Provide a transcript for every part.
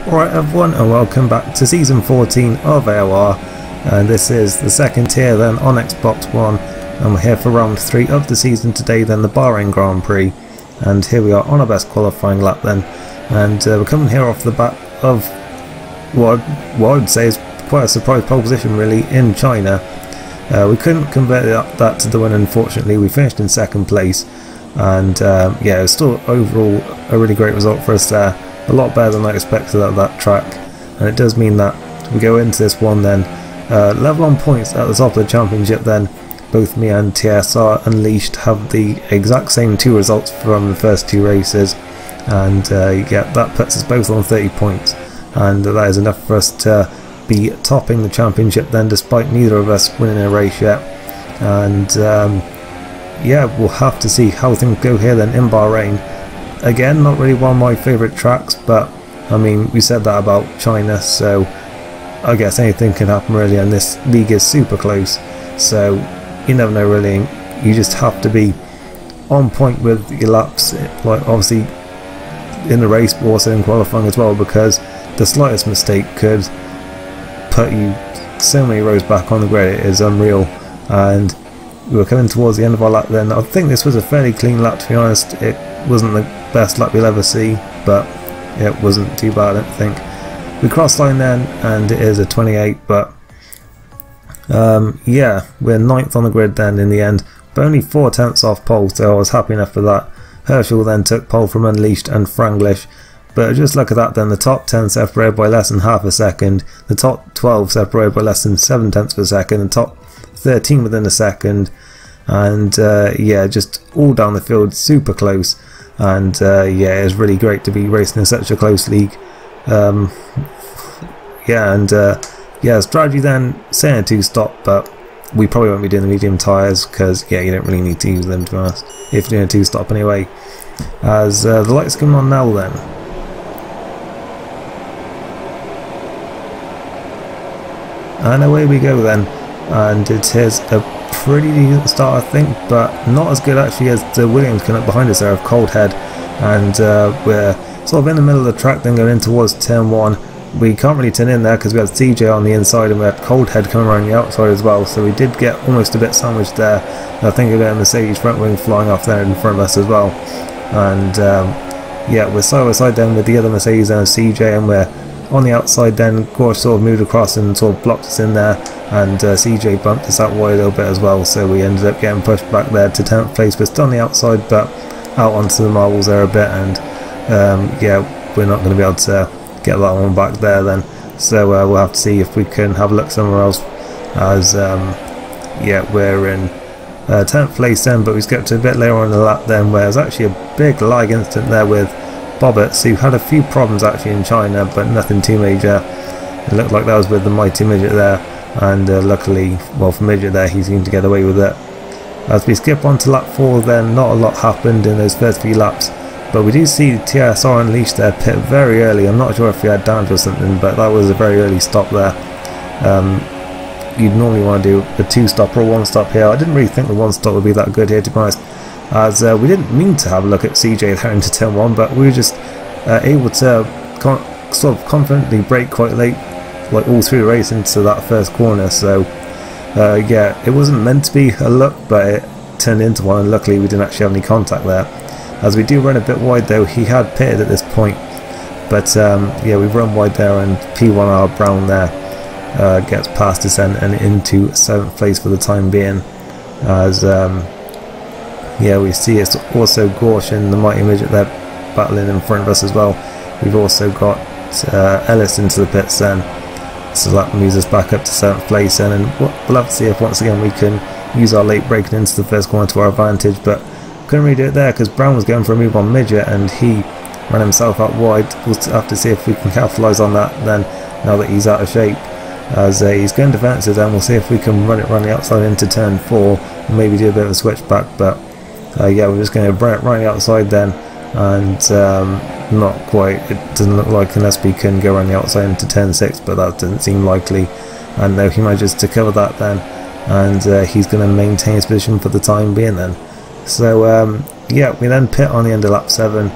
Alright everyone, and welcome back to Season 14 of AOR, and this is the second tier then on Xbox One, and we're here for round 3 of the season today, then the Bahrain Grand Prix, and here we are on our best qualifying lap then, and we're coming here off the back of what I'd say is quite a surprise pole position really in China. We couldn't convert that to the win, unfortunately. We finished in second place, and yeah, it was still overall a really great result for us there. A lot better than I expected at that track, and it does mean that we go into this one then level on points at the top of the championship. Then both me and TSR Unleashed have the exact same 2 results from the first 2 races, and yeah, that puts us both on 30 points, and that is enough for us to be topping the championship then, despite neither of us winning a race yet. And yeah, we'll have to see how things go here then in Bahrain. Again, not really one of my favourite tracks, but I mean, we said that about China, so I guess anything can happen really, and this league is super close, so you never know really. You just have to be on point with your laps, like obviously in the race but also in qualifying as well, because the slightest mistake could put you so many rows back on the grid. It is unreal. And we were coming towards the end of our lap then. I think this was a fairly clean lap, to be honest. It wasn't the best lap you'll ever see, but it wasn't too bad, I don't think. We crossed line then, and it is a 28, but yeah, we're 9th on the grid then in the end, but only 4 tenths off pole, so I was happy enough with that. Herschel then took pole from Unleashed and Franglish, but just look at that then, the top 10 separated by less than half a second, the top 12 separated by less than 7 tenths per second, the top 13 within a second, and yeah, just all down the field, super close. And yeah, it's really great to be racing in such a close league. Yeah, and yeah, strategy then saying a 2-stop, but we probably won't be doing the medium tyres because yeah, you don't really need to use them, to be honest, if you're doing a 2-stop anyway. As the lights coming on now then. And away we go then, and it is a pretty decent start I think, but not as good actually as the Williams coming up behind us there of Coldhead, and we're sort of in the middle of the track then going in towards turn 1. We can't really turn in there because we had CJ on the inside and we had Coldhead coming around the outside as well, so we did get almost a bit sandwiched there. And I think we got a Mercedes front wing flying off there in front of us as well, and yeah, we're side by side then with the other Mercedes and CJ, and we're on the outside then. Gorge sort of moved across and sort of blocked us in there, and CJ bumped us out wide a little bit as well, so we ended up getting pushed back there to 10th place. We're still on the outside but out onto the marbles there a bit, and yeah, we're not going to be able to get that one back there then, so we'll have to see if we can have a look somewhere else, as yeah, we're in 10th place then, but we skipped to a bit later on in the lap then where there's actually a big lag incident there with Bobbert, who had a few problems actually in China, but nothing too major. It looked like that was with the mighty Midget there, and luckily, well, for Midget there, he seemed to get away with it. As we skip on to lap 4 then, not a lot happened in those first few laps, but we do see TSR Unleashed there pit very early. I'm not sure if we had damage or something, but that was a very early stop there. You'd normally want to do a 2-stop or a 1-stop here. I didn't really think the 1-stop would be that good here, to be honest, as we didn't mean to have a look at CJ there into turn 1, but we were just able to sort of confidently brake quite late, like all through the race into that first corner. So yeah, it wasn't meant to be a look, but it turned into one, and luckily we didn't actually have any contact there. As we do run a bit wide though, he had pitted at this point, but yeah, we've run wide there, and P1R Brown there gets past us and into 7th place for the time being. As yeah, we see it's also Gorsh and the mighty Midget there battling in front of us as well. We've also got Ellis into the pits then, so that moves us back up to 7th place then, and we'll have to see if once again we can use our late braking into the first corner to our advantage, but couldn't really do it there because Brown was going for a move on Midget and he ran himself out wide. We'll have to see if we can capitalise on that then, now that he's out of shape. As he's going defensive then, we'll see if we can run the outside into turn 4 and maybe do a bit of a switchback, but yeah, we're just going to run it right outside then, and not quite, it doesn't look like, unless we can go around the outside into turn 6, but that doesn't seem likely. And no, he manages to cover that then, and he's going to maintain his position for the time being then. So yeah, we then pit on the end of lap 7.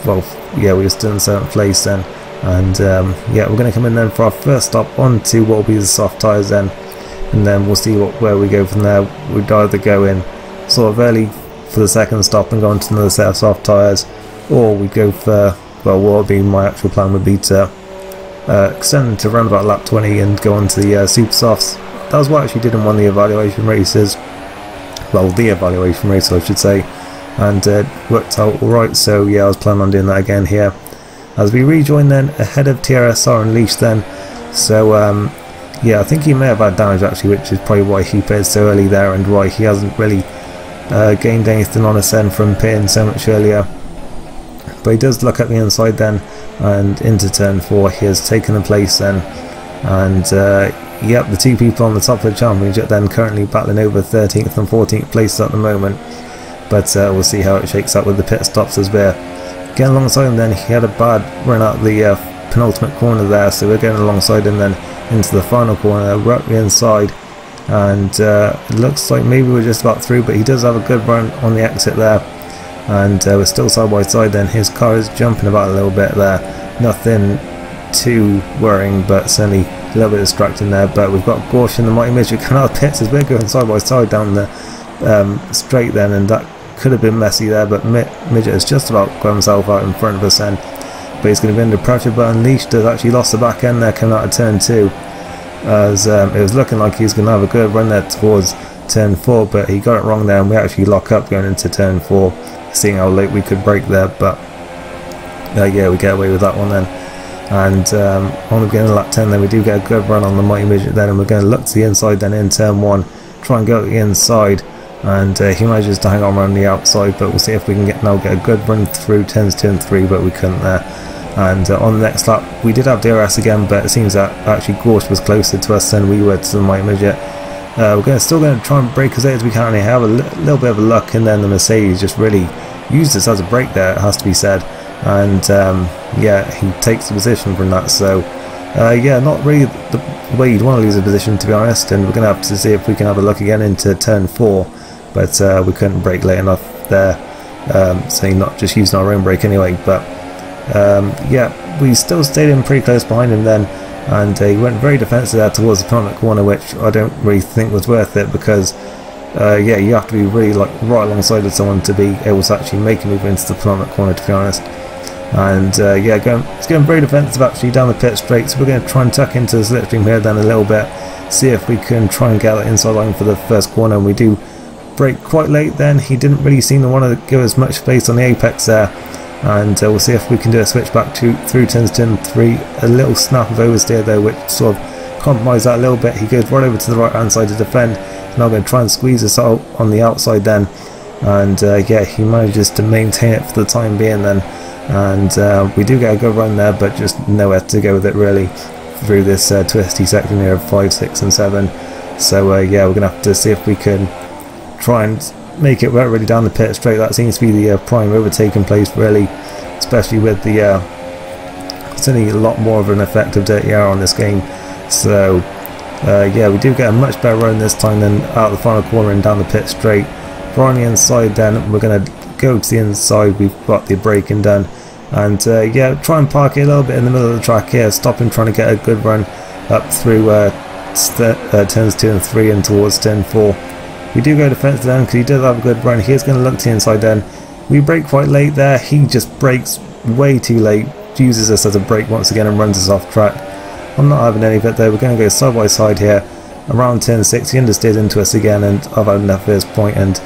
Well, yeah, we were still in 7th place then, And yeah, we're going to come in then for our first stop onto what will be the soft tyres then, and then we'll see where we go from there. We'd either go in sort of early for the second stop and go on to another set of soft tyres, or we go for, well, what would be my actual plan would be to extend to around about lap 20 and go on to the super softs. That was what I actually did in one of the evaluation races, well, the evaluation race I should say, and worked out alright. So yeah, I was planning on doing that again here as we rejoin then ahead of TRSR Unleashed then. So yeah, I think he may have had damage actually, which is probably why he pitted so early there and why he hasn't really gained anything on us then from pitting so much earlier. But he does look at the inside then, and into turn 4 he has taken a place then, and yep, the two people on the top of the championship then currently battling over 13th and 14th places at the moment. But we'll see how it shakes out with the pit stops as we're getting alongside him then. He had a bad run out the penultimate corner there, so we're getting alongside him then into the final corner. We're up the inside, and it looks like maybe we're just about through, but he does have a good run on the exit there, and we're still side by side then. His car is jumping about a little bit there, nothing too worrying, but certainly a little bit distracting there. But we've got Gorsh and the Mighty Midget coming out of pits as we're going side by side down the straight then, and that could have been messy there, but Midget has just about got himself out in front of us then, but he's going to be under pressure. But Unleashed has actually lost the back end there coming out of turn 2, as it was looking like he was going to have a good run there towards turn 4, but he got it wrong there, and we actually lock up going into turn 4, seeing how late we could brake there. But yeah, we get away with that one then. And on the beginning of lap 10 then, we do get a good run on the Mighty Midget then, and we're going to look to the inside then in turn 1, try and go to the inside, and he manages to hang on around the outside, but we'll see if we can get a good run through turns 2 and 3, but we couldn't there. And on the next lap we did have DRS again, but it seems that actually Gorsh was closer to us than we were to the Mighty Midget. We're still going to try and brake as late as we can. We have a little bit of luck, and then the Mercedes just really used us as a brake there, it has to be said. And yeah, he takes the position from that. So yeah, not really the way you'd want to lose a position, to be honest, and we're going to have to see if we can have a look again into turn 4, but we couldn't brake late enough there, so not just using our own brake anyway. But yeah, we still stayed in pretty close behind him then, and he went very defensive there towards the penultimate corner, which I don't really think was worth it, because yeah, you have to be really like right alongside of someone to be able to actually make a move into the penultimate corner, to be honest. And yeah, it's going very defensive actually down the pit straight, so we're going to try and tuck into the slipstream here then a little bit, see if we can try and get that inside line for the first corner. And we do brake quite late then. He didn't really seem to want to give us much space on the apex there, and we'll see if we can do a switch back through turns 2 and 3. A little snap of oversteer though, which sort of compromised that a little bit. He goes right over to the right hand side to defend. Now going to try and squeeze us out on the outside then, and yeah, he manages to maintain it for the time being then. And we do get a good run there, but just nowhere to go with it really through this twisty section here of 5, 6 and 7. So yeah, we're going to have to see if we can try and make it work really down the pit straight. That seems to be the prime overtaking place really, especially with the certainly a lot more of an effect of dirty air on this game. So yeah, we do get a much better run this time than out of the final corner and down the pit straight. We're on the inside then, we're going to go to the inside. We've got the braking done, and yeah, try and park it a little bit in the middle of the track here, stop him trying to get a good run up through turns 2 and 3 and towards turn 4. We do go defensive then because he does have a good run. He is going to look to the inside then. We brake quite late there. He just brakes way too late, uses us as a brake once again and runs us off track. I'm not having any of it though. We're going to go side by side here around turn 6. He understeers into us again, and I've had enough of his point, and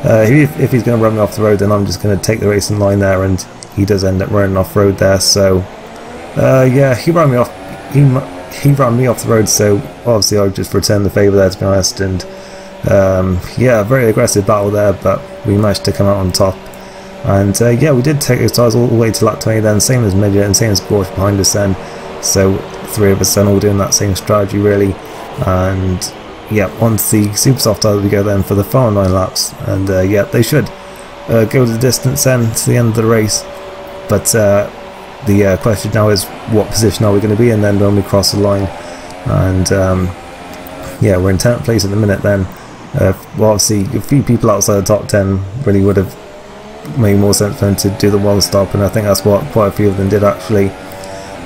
if he's going to run me off the road, then I'm just going to take the racing line there, and he does end up running off road there. So yeah, he ran me off. He ran me off the road, so obviously I'll just return the favour there, to be honest. And yeah, very aggressive battle there, but we managed to come out on top. And yeah, we did take those tyres all the way to lap 20 then, same as Midget and same as Gorsh behind us then. So 3 of us then all doing that same strategy really. And yeah, onto the super soft tyres we go then for the final 9 laps, and yeah, they should go the distance then to the end of the race. But the question now is, what position are we going to be in then when we cross the line? And yeah, we're in 10th place at the minute then. Well, obviously a few people outside the top 10 really would have made more sense for them to do the one stop, and I think that's what quite a few of them did actually.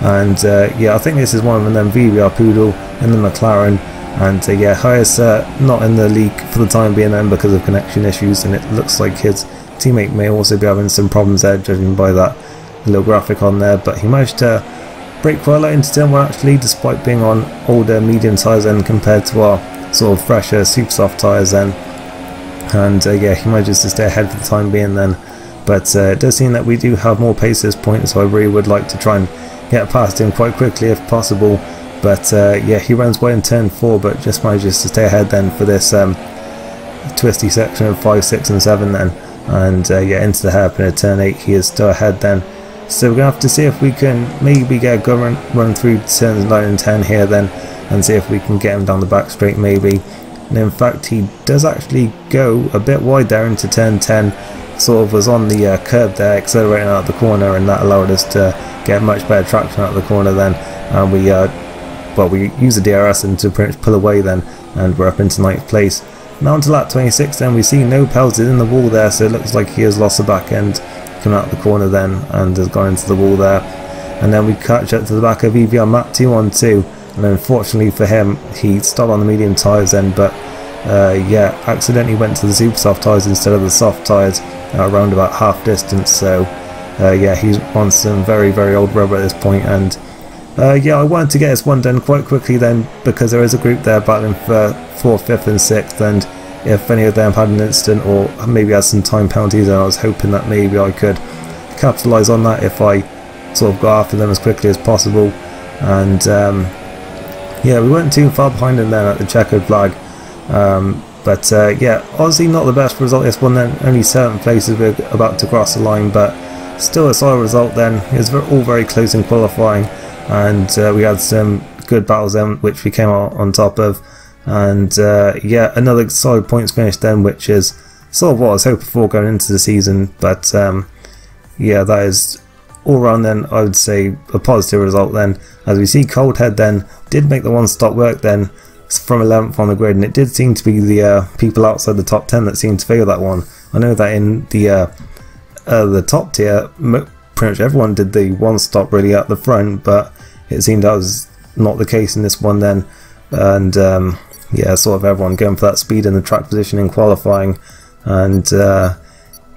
And yeah, I think this is one of them VBR Poodle in the McLaren. And yeah, Hayes not in the league for the time being then because of connection issues, and it looks like his teammate may also be having some problems there, judging by that little graphic on there. But he managed to brake well out into turn 1 actually, despite being on older medium tyres then compared to our sort of fresher super soft tyres then. And yeah, he manages to stay ahead for the time being then. But it does seem that we do have more pace at this point, so I really would like to try and get past him quite quickly if possible. But yeah, he runs wide in turn 4, but just manages to stay ahead then for this twisty section of 5, 6 and 7 then. And yeah, into the hairpin of turn 8 he is still ahead then. So we're going to have to see if we can maybe get a good run through turns 9 and 10 here then, and see if we can get him down the back straight maybe. And in fact he does actually go a bit wide there into turn 10, sort of was on the curb there, accelerating out the corner, and that allowed us to get much better traction out of the corner then. And we well, we use the DRS and to pretty much pull away then, and we're up into 9th place. Now onto lap 26 then, we see no pelted in the wall there, so it looks like he has lost the back end coming out the corner then, and has gone into the wall there. And then we catch up to the back of EVR Matt 212, and unfortunately for him, he stopped on the medium tyres then, but yeah, accidentally went to the super soft tyres instead of the soft tyres around about half distance. So yeah, he's on some very, very old rubber at this point. And yeah, I wanted to get this one done quite quickly then, because there is a group there battling for 4th, 5th and 6th, and if any of them had an incident or maybe had some time penalties, and I was hoping that maybe I could capitalise on that if I sort of got after them as quickly as possible. And yeah, we weren't too far behind them then at the checkered flag. But yeah, obviously not the best result this one then, only 7th place as we're about to cross the line, but still a solid result then. It was all very close in qualifying, and we had some good battles then which we came out on top of. And yeah, another solid points finish then, which is sort of what I was hoping for going into the season. But yeah, that is all round then, I would say, a positive result then. As we see, Coldhead then did make the one stop work then from 11th on the grid, and it did seem to be the people outside the top 10 that seemed to fail that one. I know that in the top tier, pretty much everyone did the one stop really at the front, but it seemed that was not the case in this one then. And yeah, sort of everyone going for that speed and the track position in qualifying. And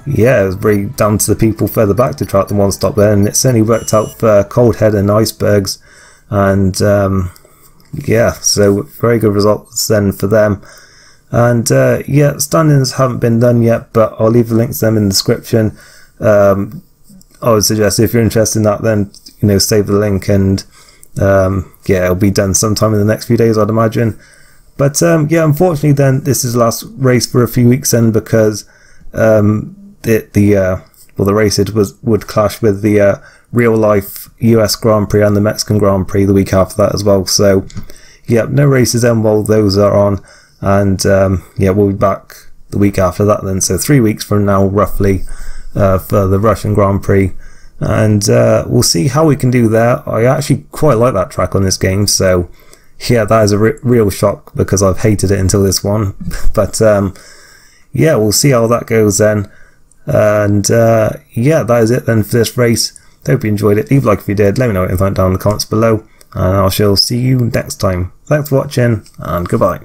yeah, it was really down to the people further back to track the one stop there, and it certainly worked out for Coldhead and Icebergs. And yeah, so very good results then for them. And yeah, standings haven't been done yet, but I'll leave the links to them in the description. I would suggest if you're interested in that, then you know, save the link, and yeah, it'll be done sometime in the next few days, I'd imagine. But yeah, unfortunately then this is the last race for a few weeks then, because the race would clash with the real life US Grand Prix and the Mexican Grand Prix the week after that as well. So yeah, no races then while those are on. And yeah, we'll be back the week after that then, so 3 weeks from now roughly, for the Russian Grand Prix. And we'll see how we can do there. I actually quite like that track on this game, so yeah, that is a real shock because I've hated it until this one. But yeah, we'll see how that goes then. And yeah, that is it then for this race. Hope you enjoyed it. Leave a like if you did. Let me know what you think down in the comments below, and I shall see you next time. Thanks for watching, and goodbye.